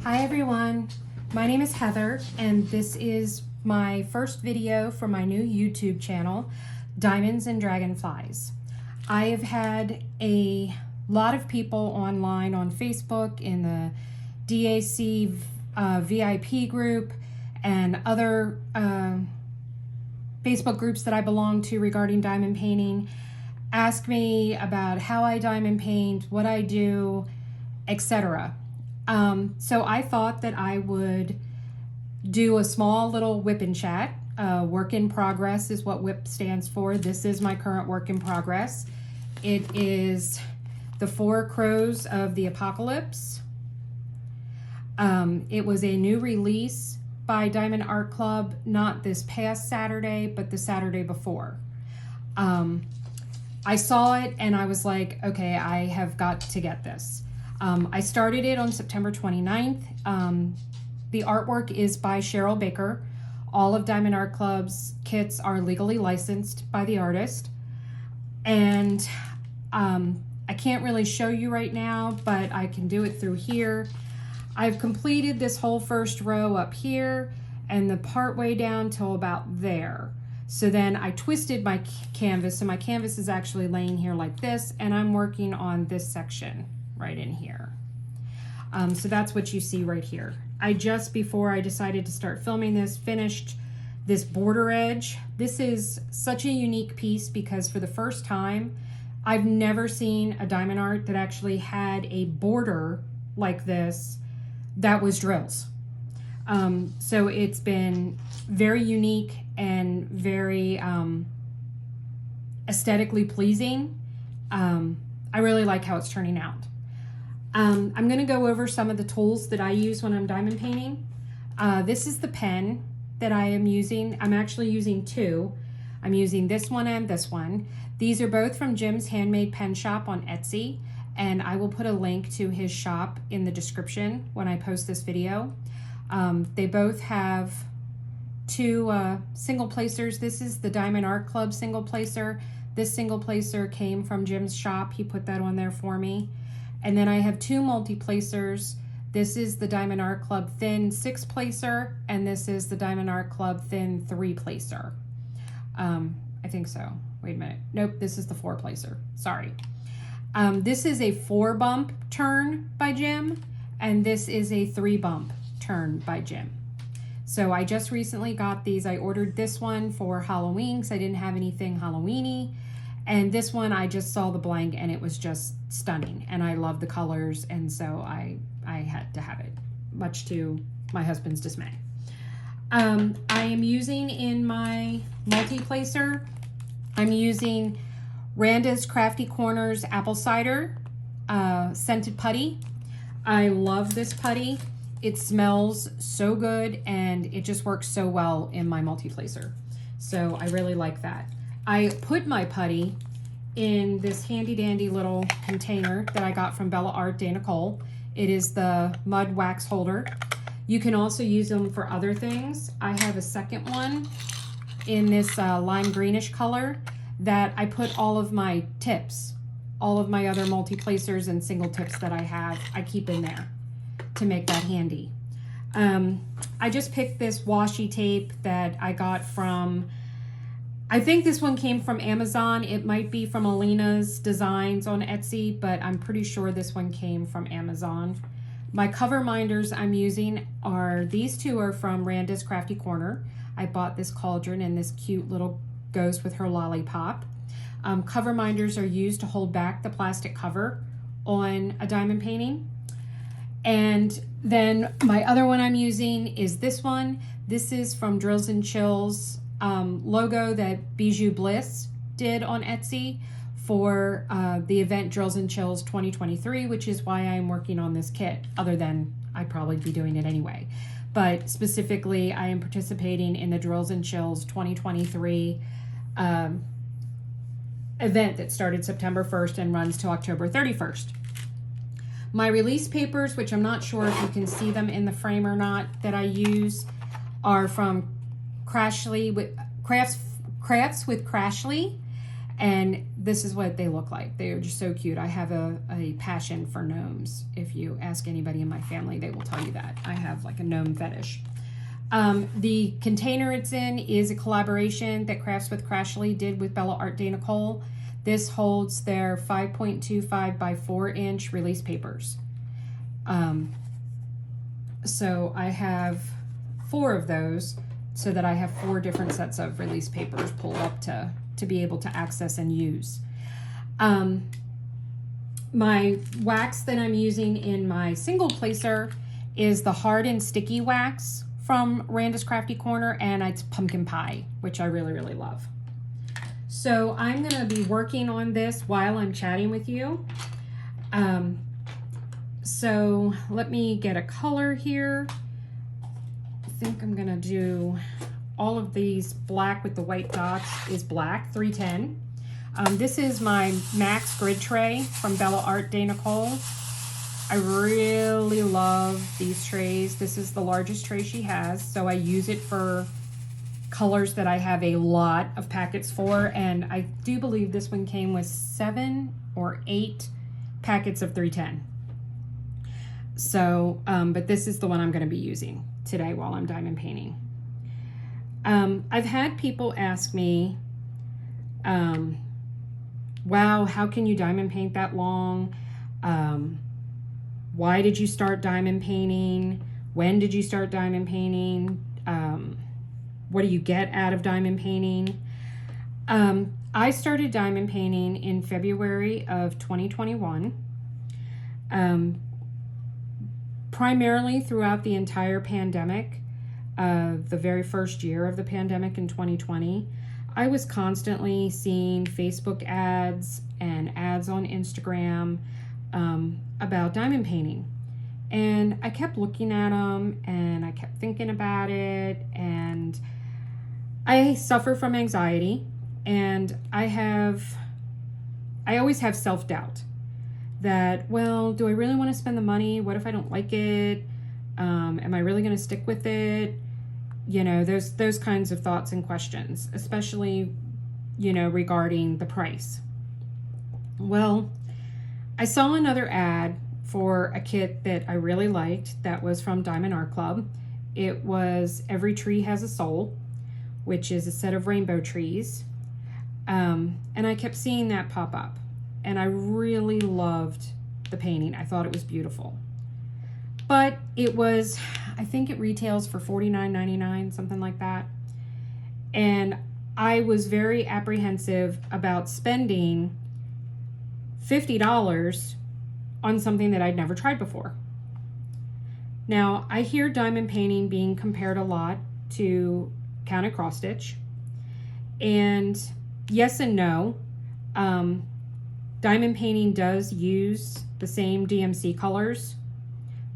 Hi everyone, my name is Heather and this is my first video for my new YouTube channel, Diamonds and Dragonflies. I have had a lot of people online on Facebook in the DAC VIP group and other Facebook groups that I belong to regarding diamond painting ask me about how I diamond paint, what I do, etc. So I thought that I would do a small little WIP chat. Work in progress is what WIP stands for. This is my current work in progress. It is the 4 Crows of the Apocalypse. It was a new release by Diamond Art Club, not this past Saturday, but the Saturday before. I saw it and I was like, okay, I have got to get this. I started it on September 29th. The artwork is by Cheryl Baker. All of Diamond Art Club's kits are legally licensed by the artist. And I can't really show you right now, but I can do it through here. I've completed this whole first row up here and the part way down till about there. So then I twisted my canvas, so my canvas is actually laying here like this, and I'm working on this section right in here. So that's what you see right here. I just, before I decided to start filming this, finished this border edge. This is such a unique piece because for the first time, I've never seen a diamond art that actually had a border like this that was drills. So it's been very unique and very aesthetically pleasing. I really like how it's turning out. I'm going to go over some of the tools that I use when I'm diamond painting. This is the pen that I am using. I'm actually using 2. I'm using this one and this one. These are both from Jim's Handmade Pen Shop on Etsy, and I will put a link to his shop in the description when I post this video. They both have 2 single placers. This is the Diamond Art Club single placer. This single placer came from Jim's shop. He put that on there for me. And then I have 2 multi-placers. This is the Diamond Art Club Thin 6 placer, and this is the Diamond Art Club Thin 3 placer. I think so. Wait a minute. Nope, this is the 4 placer. Sorry. This is a 4 bump turn by Jim, and this is a 3 bump turn by Jim. So I just recently got these. I ordered this one for Halloween because I didn't have anything Halloween-y. And this one, I just saw the blank and it was just stunning. And I love the colors, and so I had to have it, much to my husband's dismay. I am using in my multi-placer, I'm using Randa's Crafty Corners Apple Cider Scented Putty. I love this putty. It smells so good and it just works so well in my multi-placer. So I really like that. I put my putty in this handy dandy little container that I got from Bella Art de Nicole. It is the mud wax holder. You can also use them for other things. I have a second one in this lime greenish color that I put all of my tips, all of my other multi-placers and single tips that I have, I keep in there to make that handy. I just picked this washi tape that I got from, I think this one came from Amazon. It might be from Alina's Designs on Etsy, but I'm pretty sure this one came from Amazon. My cover minders I'm using are, these 2 are from Randa's Crafty Corner. I bought this cauldron and this cute little ghost with her lollipop. Cover minders are used to hold back the plastic cover on a diamond painting. And then my other one I'm using is this one. This is from Drills and Chills logo that Bijou Bliss did on Etsy for the event Drills and Chills 2023, which is why I'm working on this kit, other than I'd probably be doing it anyway. But specifically, I am participating in the Drills and Chills 2023 event that started September 1st and runs to October 31st. My release papers, which I'm not sure if you can see them in the frame or not, that I use are from Crafts with Crashly, And this is what they look like. They are just so cute. I have a passion for gnomes. If you ask anybody in my family, they will tell you that. I have like a gnome fetish. The container it's in is a collaboration that Crafts with Crashly did with Bella Art Day Nicole. This holds their 5.25 by 4 inch release papers. So I have 4 of those so that I have 4 different sets of release papers pulled up to be able to access and use. My wax that I'm using in my single placer is the hard and sticky wax from Randa's Crafty Corner, and it's pumpkin pie, which I really, really love. So I'm gonna be working on this while I'm chatting with you. So let me get a color here. I think I'm gonna do all of these black with the white dots is black, 310. This is my Max Grid Tray from Bella Art Day Nicole. I really love these trays. This is the largest tray she has, so I use it for colors that I have a lot of packets for, and I do believe this one came with 7 or 8 packets of 310. So, but this is the one I'm going to be using today while I'm diamond painting. I've had people ask me, wow, how can you diamond paint that long? Why did you start diamond painting? When did you start diamond painting? What do you get out of diamond painting? I started diamond painting in February of 2021. Primarily throughout the entire pandemic, the very first year of the pandemic in 2020, I was constantly seeing Facebook ads and ads on Instagram about diamond painting. And I kept looking at them and I kept thinking about it, and I suffer from anxiety, and I always have self-doubt that, well, do I really want to spend the money? What if I don't like it? Am I really going to stick with it? You know, there's those kinds of thoughts and questions, especially, you know, regarding the price. Well, I saw another ad for a kit that I really liked that was from Diamond Art Club. It was Every Tree Has a Soul, which is a set of rainbow trees. And I kept seeing that pop up, and I really loved the painting. I thought it was beautiful. But it was, I think it retails for $49.99, something like that. And I was very apprehensive about spending $50 on something that I'd never tried before. Now, I hear diamond painting being compared a lot to counted cross stitch. And yes and no. Diamond painting does use the same DMC colors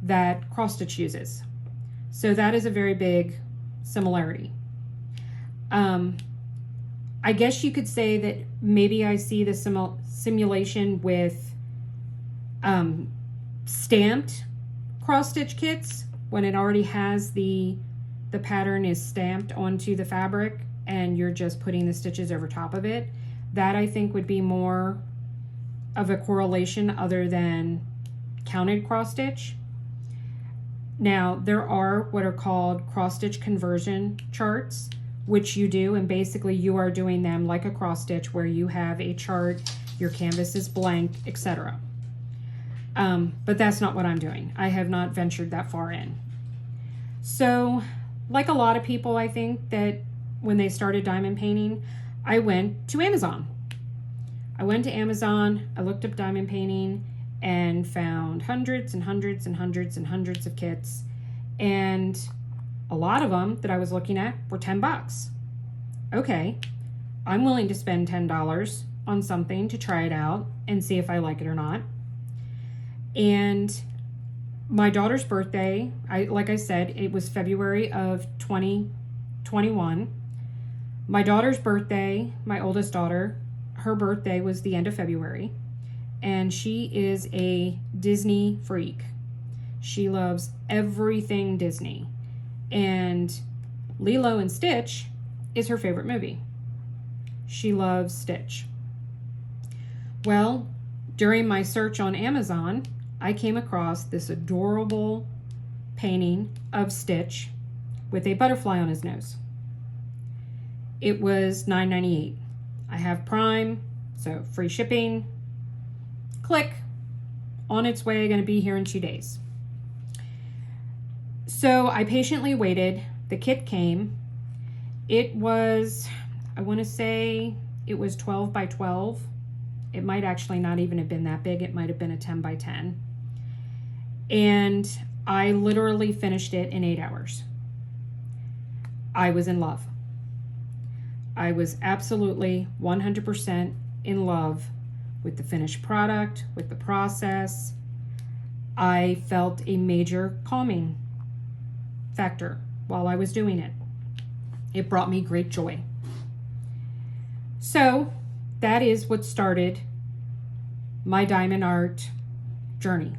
that cross stitch uses. So that is a very big similarity. I guess you could say that maybe I see the simulation with stamped cross stitch kits when it already has the pattern is stamped onto the fabric and you're just putting the stitches over top of it. That I think would be more of a correlation other than counted cross stitch. Now, there are what are called cross stitch conversion charts, which you do, and basically you are doing them like a cross stitch where you have a chart, your canvas is blank, etc. But that's not what I'm doing. I have not ventured that far in. So, like a lot of people, I think that when they started diamond painting, I went to Amazon. I went to Amazon, I looked up diamond painting, and found hundreds and hundreds and hundreds and hundreds of kits. And a lot of them that I was looking at were $10. Okay, I'm willing to spend $10 on something to try it out and see if I like it or not. And my daughter's birthday, like I said, it was February of 2021. My daughter's birthday, my oldest daughter, her birthday was the end of February. And she is a Disney freak. She loves everything Disney. And Lilo and Stitch is her favorite movie. She loves Stitch. Well, during my search on Amazon, I came across this adorable painting of Stitch with a butterfly on his nose. It was $9.98. I have Prime, so free shipping. Click. On its way, going to be here in 2 days. So I patiently waited. The kit came. It was, I want to say it was 12 by 12. It might actually not even have been that big. It might have been a 10 by 10. And I literally finished it in 8 hours. I was in love. I was absolutely 100% in love with the finished product, with the process. I felt a major calming factor while I was doing it. It brought me great joy. So that is what started my diamond art journey.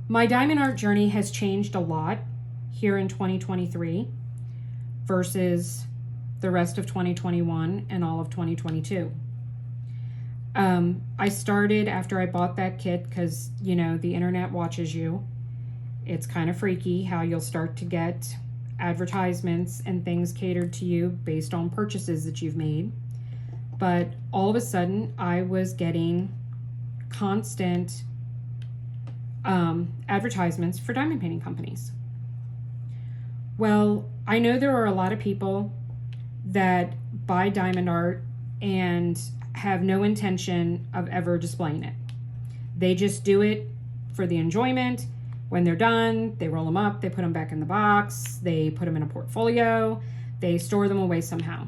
My diamond art journey has changed a lot here in 2023 versus the rest of 2021 and all of 2022. I started after I bought that kit because, you know, the internet watches you. It's kind of freaky how you'll start to get advertisements and things catered to you based on purchases that you've made. But all of a sudden, I was getting constant advertisements for diamond painting companies. Well, I know there are a lot of people that buy diamond art and have no intention of ever displaying it. They just do it for the enjoyment. When they're done, they roll them up, they put them back in the box, they put them in a portfolio, they store them away somehow.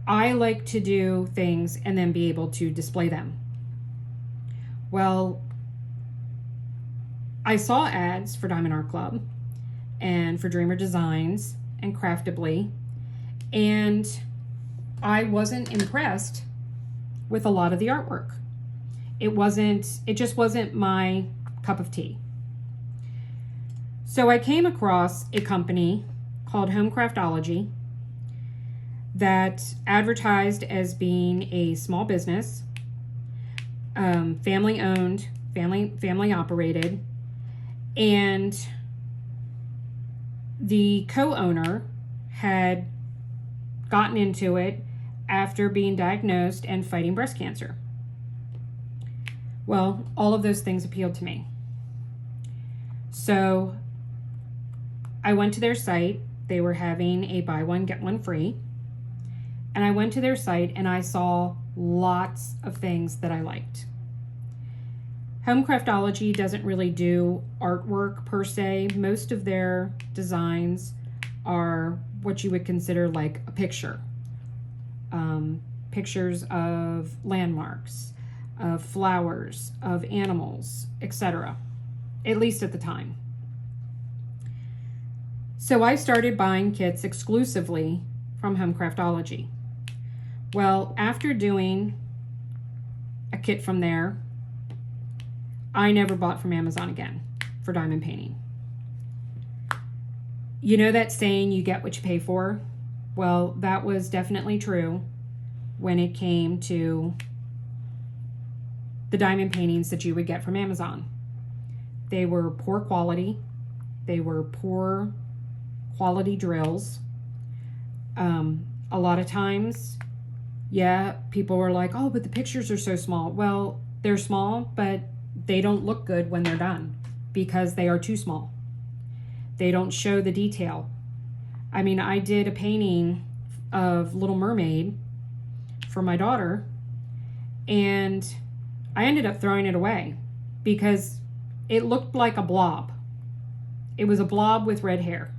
I like to do things and then be able to display them. Well, I saw ads for Diamond Art Club and for Dreamer Designs and Craftably, and I wasn't impressed with a lot of the artwork. It just wasn't my cup of tea. So I came across a company called Homecraftology that advertised as being a small business, family owned, family operated, and the co-owner had gotten into it after being diagnosed and fighting breast cancer. Well, all of those things appealed to me. So I went to their site. They were having a buy one, get one free. And I went to their site and I saw lots of things that I liked. Homecraftology doesn't really do artwork per se. Most of their designs are what you would consider like a picture. Pictures of landmarks, of flowers, of animals, etc. At least at the time. So I started buying kits exclusively from Homecraftology. Well, after doing a kit from there, I never bought from Amazon again for diamond painting. You know that saying, you get what you pay for? Well, that was definitely true when it came to the diamond paintings that you would get from Amazon. They were poor quality. They were poor quality drills. A lot of times, yeah, people were like, oh, but the pictures are so small. Well, they're small, but they don't look good when they're done because they are too small. They don't show the detail. I mean, I did a painting of Little Mermaid for my daughter, and I ended up throwing it away because it looked like a blob. It was a blob with red hair.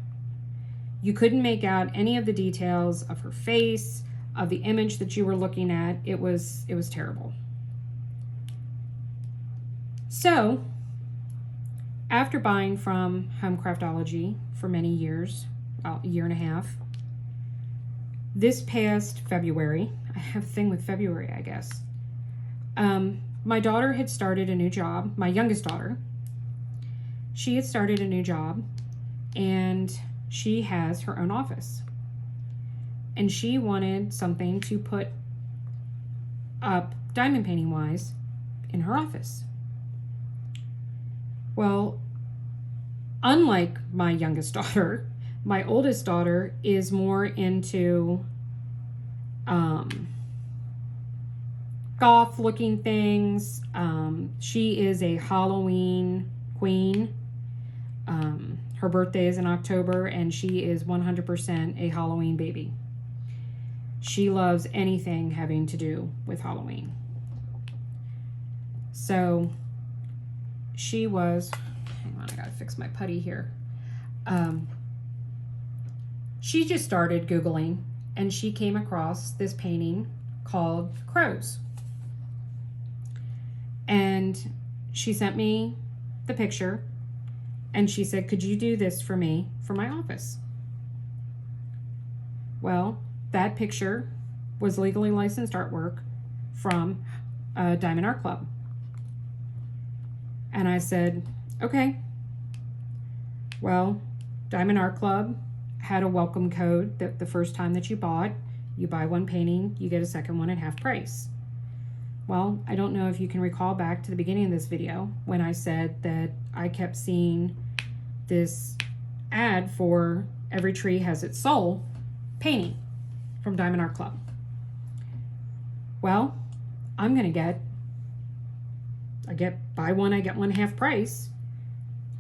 You couldn't make out any of the details of her face, of the image that you were looking at. It was terrible. So, after buying from Homecraftology for many years, about a year and a half, this past February, I have a thing with February, I guess, my daughter had started a new job, my youngest daughter. She had started a new job, and she has her own office. And she wanted something to put up diamond painting wise in her office. Well, unlike my youngest daughter, my oldest daughter is more into goth looking things. She is a Halloween queen. Her birthday is in October, and she is 100% a Halloween baby. She loves anything having to do with Halloween. So she was, hang on, I gotta fix my putty here. She just started Googling, and she came across this painting called Crows. And she sent me the picture, and she said, could you do this for me for my office? Well, that picture was legally licensed artwork from Diamond Art Club. And I said, okay. Well, Diamond Art Club had a welcome code that the first time that you buy one painting, you get a second one at half price. Well, I don't know if you can recall back to the beginning of this video when I said that I kept seeing this ad for Every Tree Has Its Soul painting from Diamond Art Club. Well, I'm gonna buy one, I get one half price.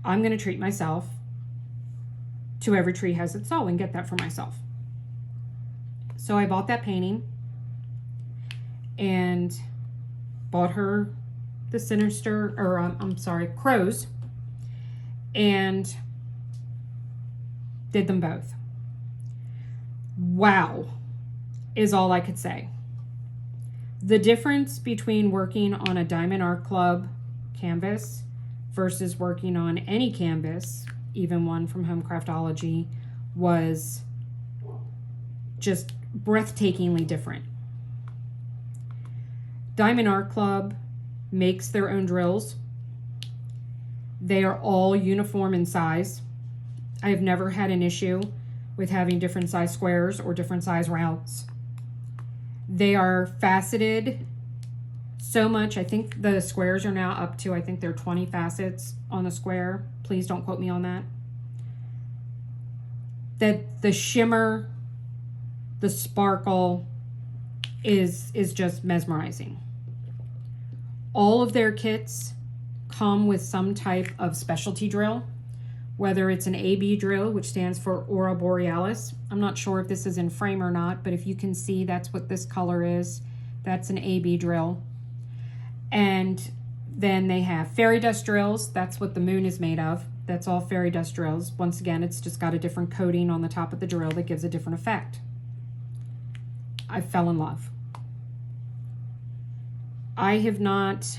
I'm gonna treat myself to Every Tree Has Its Soul and get that for myself. So I bought that painting and bought her the Sinister, or I'm sorry, Crows, and did them both. Wow, is all I could say. The difference between working on a Diamond Art Club canvas versus working on any canvas, even one from Home Craftology, was just breathtakingly different. Diamond Art Club makes their own drills. They are all uniform in size. I have never had an issue with having different size squares or different size rounds. They are faceted so much. I think the squares are now up to, I think they're 20 facets on the square. Please don't quote me on that. That the shimmer, the sparkle is just mesmerizing. All of their kits come with some type of specialty drill, whether it's an AB drill, which stands for Aurora Borealis. I'm not sure if this is in frame or not, but if you can see, that's what this color is. That's an AB drill. And then they have fairy dust drills. That's what the moon is made of. That's all fairy dust drills. Once again, it's just got a different coating on the top of the drill that gives a different effect. I fell in love. I have not,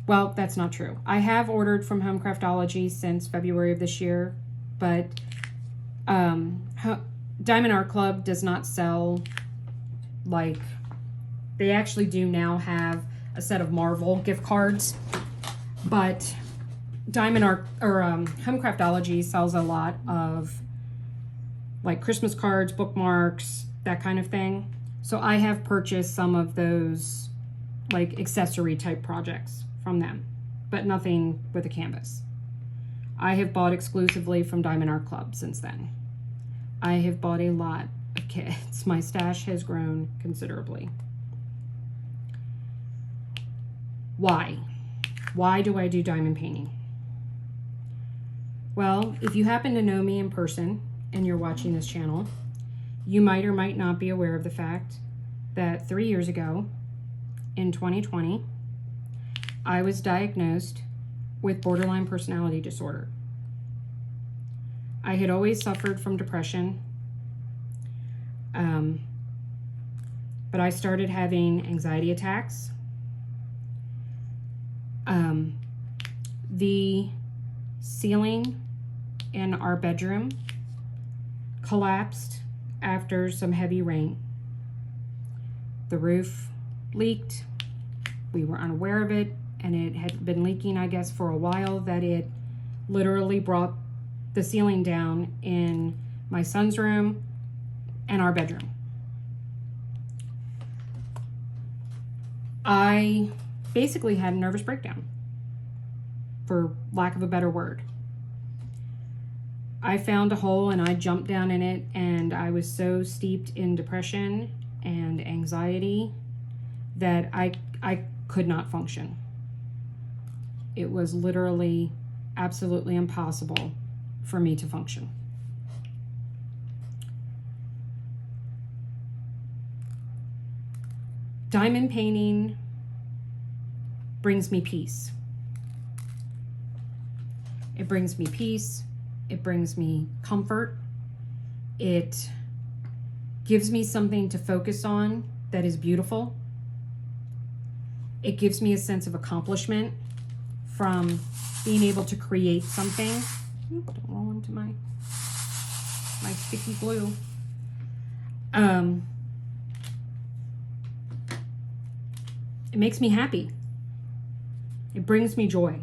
well, that's not true. I have ordered from Home Craftology since February of this year, but Diamond Art Club does not sell, like, they actually do now have a set of Marvel gift cards, but Diamond Art, or Home Craftology sells a lot of, like, Christmas cards, bookmarks, that kind of thing. So I have purchased some of those, like, accessory type projects from them, but nothing with a canvas. I have bought exclusively from Diamond Art Club since then. I have bought a lot of kits. My stash has grown considerably. Why? Why do I do diamond painting? Well, if you happen to know me in person and you're watching this channel, you might or might not be aware of the fact that 3 years ago, in 2020, I was diagnosed with borderline personality disorder. I had always suffered from depression, but I started having anxiety attacks. The ceiling in our bedroom collapsed after some heavy rain. The roof leaked. We were unaware of it, and it had been leaking, I guess, for a while, that it literally brought the ceiling down in my son's room and our bedroom. I basically had a nervous breakdown, for lack of a better word. I found a hole and I jumped down in it, and I was so steeped in depression and anxiety that I could not function. It was literally absolutely impossible for me to function. Diamond painting brings me peace. It brings me peace. It brings me comfort. It gives me something to focus on that is beautiful. It gives me a sense of accomplishment from being able to create something. Oop, don't roll into my sticky glue. It makes me happy. It brings me joy.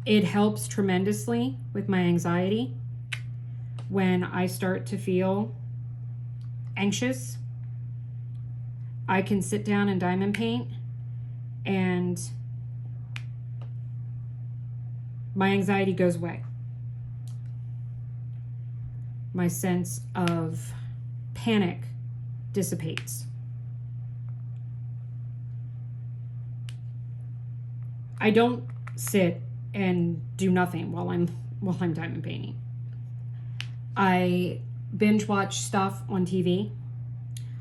It helps tremendously with my anxiety. When I start to feel anxious, I can sit down and diamond paint, and my anxiety goes away. My sense of panic dissipates. I don't sit and do nothing while I'm diamond painting. I binge watch stuff on TV.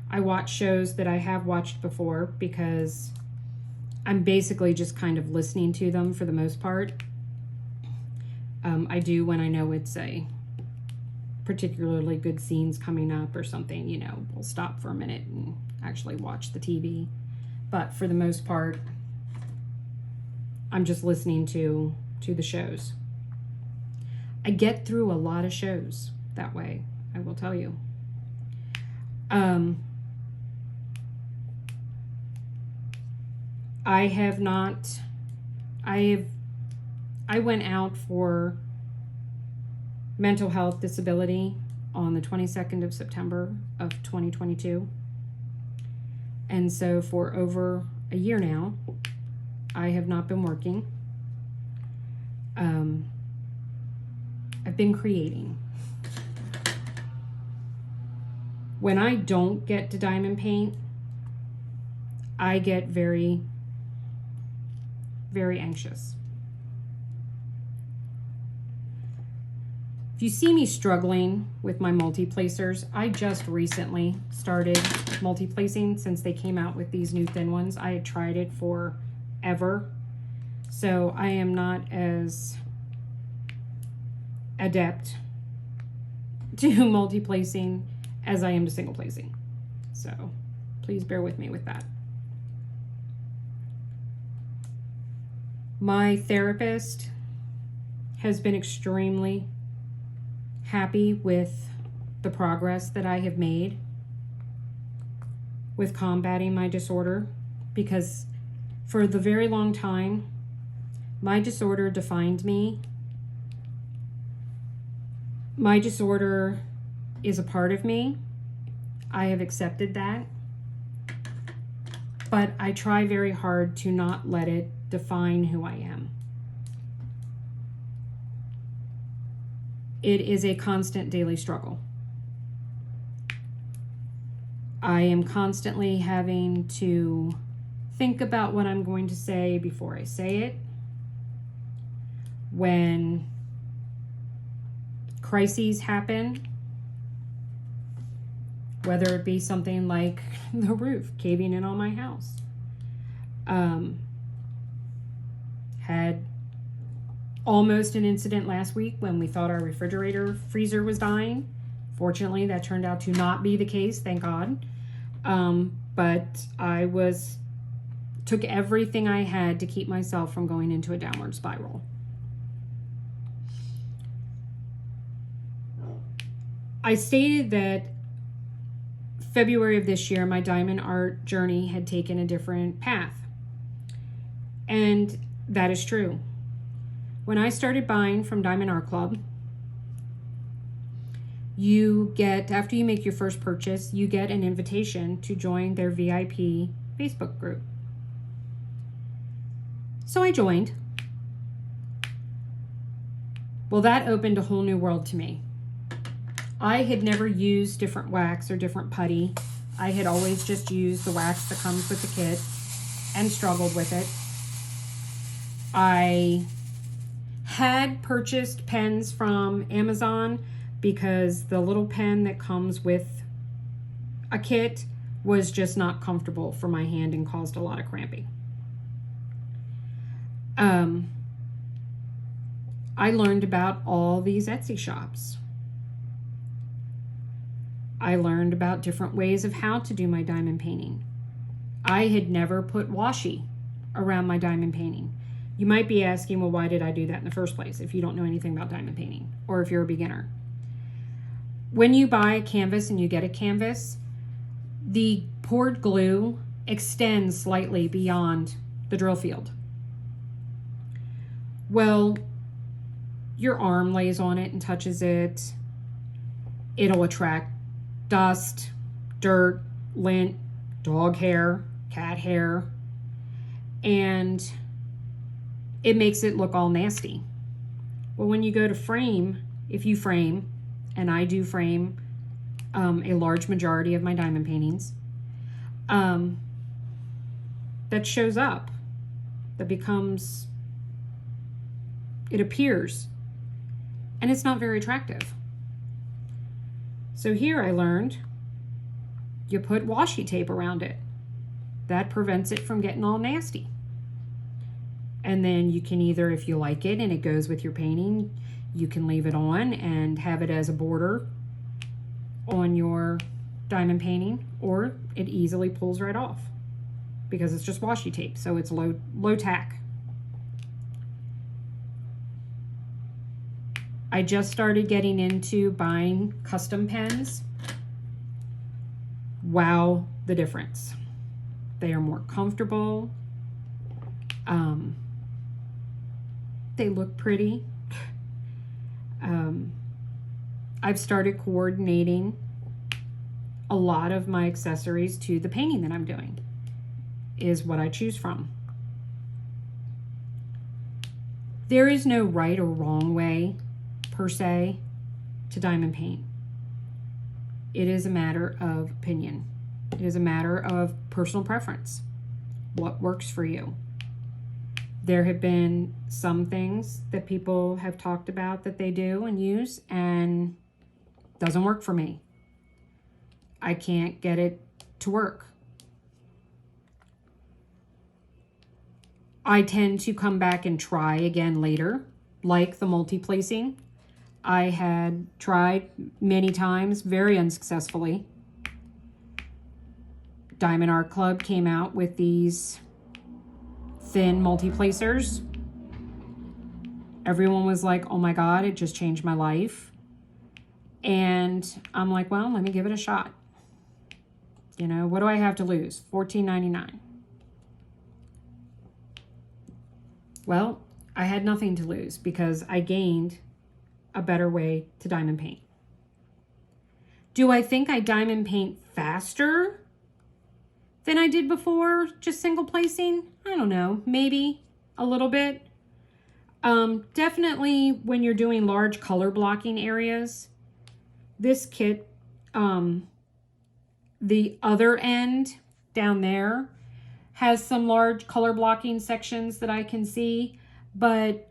I watch shows that I have watched before because I'm basically just kind of listening to them for the most part. I do when I know it's a particularly good scenes coming up or something, you know, we'll stop for a minute and actually watch the TV. But for the most part, I'm just listening to the shows. I get through a lot of shows that way, I will tell you. I went out for mental health disability on the 22nd of September of 2022. And so for over a year now, I have not been working. I've been creating. When I don't get to diamond paint, I get very, very anxious. If you see me struggling with my multi-placers, I just recently started multi-placing since they came out with these new thin ones. I had tried it forever, so I am not as adept to multi-placing as I am to single placing. So please bear with me with that. My therapist has been extremely happy with the progress that I have made with combating my disorder, because for the very long time, my disorder defined me. My disorder is a part of me. I have accepted that, but I try very hard to not let it define who I am. It is a constant daily struggle. I am constantly having to think about what I'm going to say before I say it. When crises happen, whether it be something like the roof caving in on my house, had almost an incident last week when we thought our refrigerator freezer was dying. Fortunately, that turned out to not be the case, thank God. But I took everything I had to keep myself from going into a downward spiral. I stated that February of this year, my diamond art journey had taken a different path. And that is true. When I started buying from Diamond Art Club, you get, after you make your first purchase, you get an invitation to join their VIP Facebook group. So I joined. Well, that opened a whole new world to me. I had never used different wax or different putty. I had always just used the wax that comes with the kit and struggled with it. I had purchased pens from Amazon because the little pen that comes with a kit was just not comfortable for my hand and caused a lot of cramping. I learned about all these Etsy shops. I learned about different ways of how to do my diamond painting. I had never put washi around my diamond painting. You might be asking, well, why did I do that in the first place if you don't know anything about diamond painting or if you're a beginner? When you buy a canvas and you get a canvas, the poured glue extends slightly beyond the drill field. Well, your arm lays on it and touches it. It'll attract dust, dirt, lint, dog hair, cat hair, and it makes it look all nasty. Well, when you go to frame, if you frame, and I do frame a large majority of my diamond paintings, that shows up, that becomes, it appears, and it's not very attractive. So here I learned you put washi tape around it. That prevents it from getting all nasty. And then you can either, if you like it and it goes with your painting, you can leave it on and have it as a border on your diamond painting, or it easily pulls right off because it's just washi tape, so it's low tack. I just started getting into buying custom pens. Wow, the difference. They are more comfortable. They look pretty. I've started coordinating a lot of my accessories to the painting that I'm doing, is what I choose from. There is no right or wrong way per se to diamond paint. It is a matter of opinion. It is a matter of personal preference. What works for you? There have been some things that people have talked about that they do and use and doesn't work for me. I can't get it to work. I tend to come back and try again later, like the multi-placing. I had tried many times, very unsuccessfully. Diamond Art Club came out with these thin multi-placers. Everyone was like, oh my God, it just changed my life. And I'm like, well, let me give it a shot. You know, what do I have to lose? $14.99. Well, I had nothing to lose because I gained a better way to diamond paint. Do I think I diamond paint faster than I did before, just single placing? I don't know, maybe a little bit. Definitely when you're doing large color blocking areas, this kit, the other end down there has some large color blocking sections that I can see, but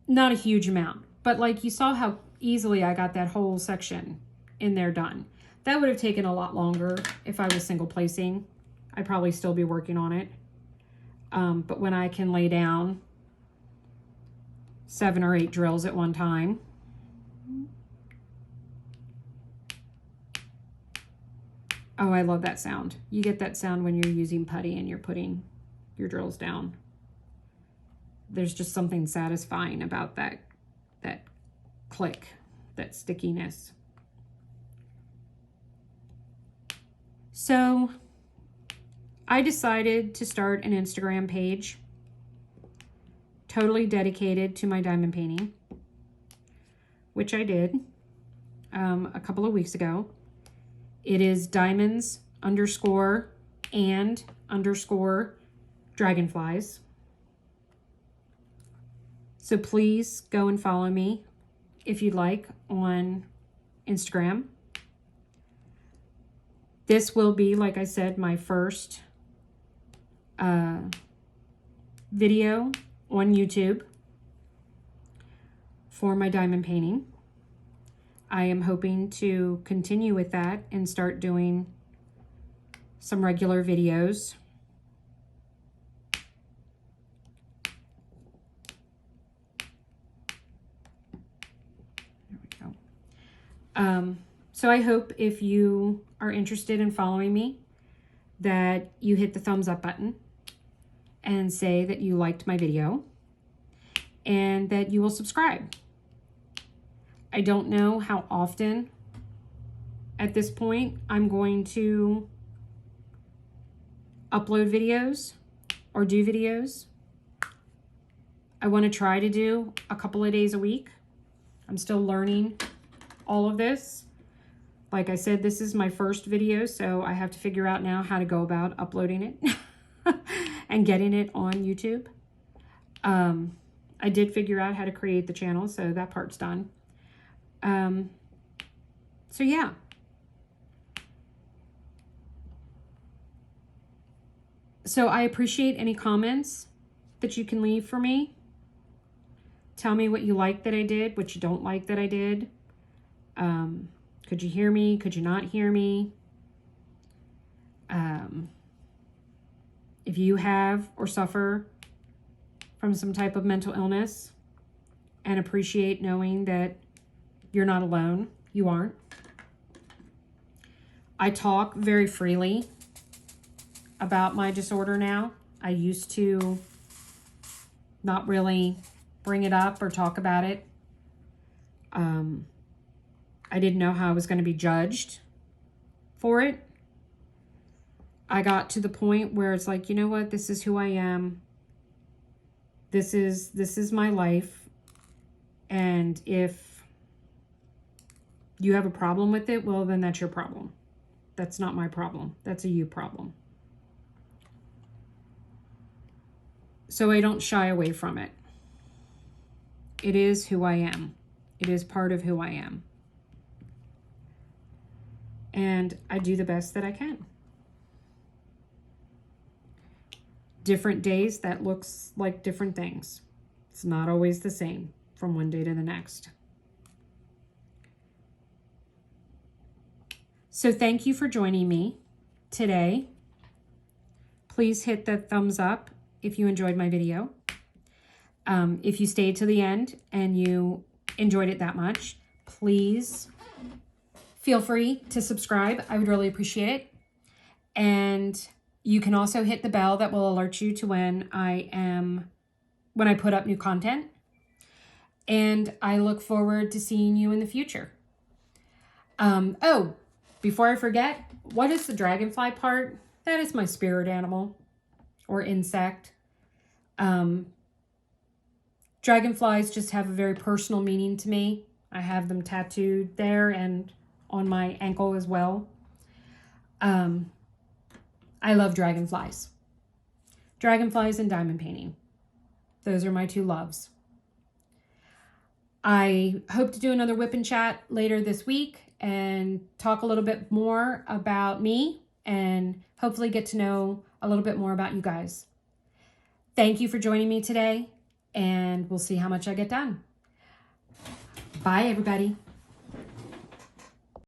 not a huge amount. But like you saw how easily I got that whole section in there done. That would have taken a lot longer if I was single placing. I'd probably still be working on it. But when I can lay down 7 or 8 drills at one time, oh, I love that sound. You get that sound when you're using putty and you're putting your drills down. There's just something satisfying about that click, that stickiness. So I decided to start an Instagram page totally dedicated to my diamond painting, which I did a couple of weeks ago. It is diamonds_and_painting. _dragonflies. So please go and follow me if you'd like on Instagram. This will be, like I said, my first video on YouTube for my diamond painting. I am hoping to continue with that and start doing some regular videos. There we go. So I hope if you are interested in following me that you hit the thumbs up button and say that you liked my video and that you will subscribe. I don't know how often at this point I'm going to upload videos or do videos. I want to try to do a couple of days a week. I'm still learning all of this. Like I said, this is my first video, so I have to figure out now how to go about uploading it and getting it on YouTube. I did figure out how to create the channel, so that part's done. So yeah. So I appreciate any comments that you can leave for me. Tell me what you like that I did, what you don't like that I did. Could you hear me? Could you not hear me? If you have or suffer from some type of mental illness, and appreciate knowing that you're not alone. You aren't. I talk very freely about my disorder now. I used to not really bring it up or talk about it. I didn't know how I was going to be judged for it. I got to the point where it's like, you know what? This is who I am. This is my life. And if you have a problem with it, well, then that's your problem. That's not my problem. That's a you problem. So I don't shy away from it. It is who I am. It is part of who I am. And I do the best that I can. Different days, that looks like different things. It's not always the same from one day to the next. So thank you for joining me today. Please hit the thumbs up if you enjoyed my video. If you stayed to the end and you enjoyed it that much, please feel free to subscribe. I would really appreciate it. And you can also hit the bell that will alert you to when I put up new content. And I look forward to seeing you in the future. Oh, before I forget, what is the dragonfly part? That is my spirit animal or insect. Dragonflies just have a very personal meaning to me. I have them tattooed there and on my ankle as well. I love dragonflies. Dragonflies and diamond painting. Those are my two loves. I hope to do another WIP and Chat later this week and talk a little bit more about me and hopefully get to know a little bit more about you guys. Thank you for joining me today, and we'll see how much I get done. Bye, everybody.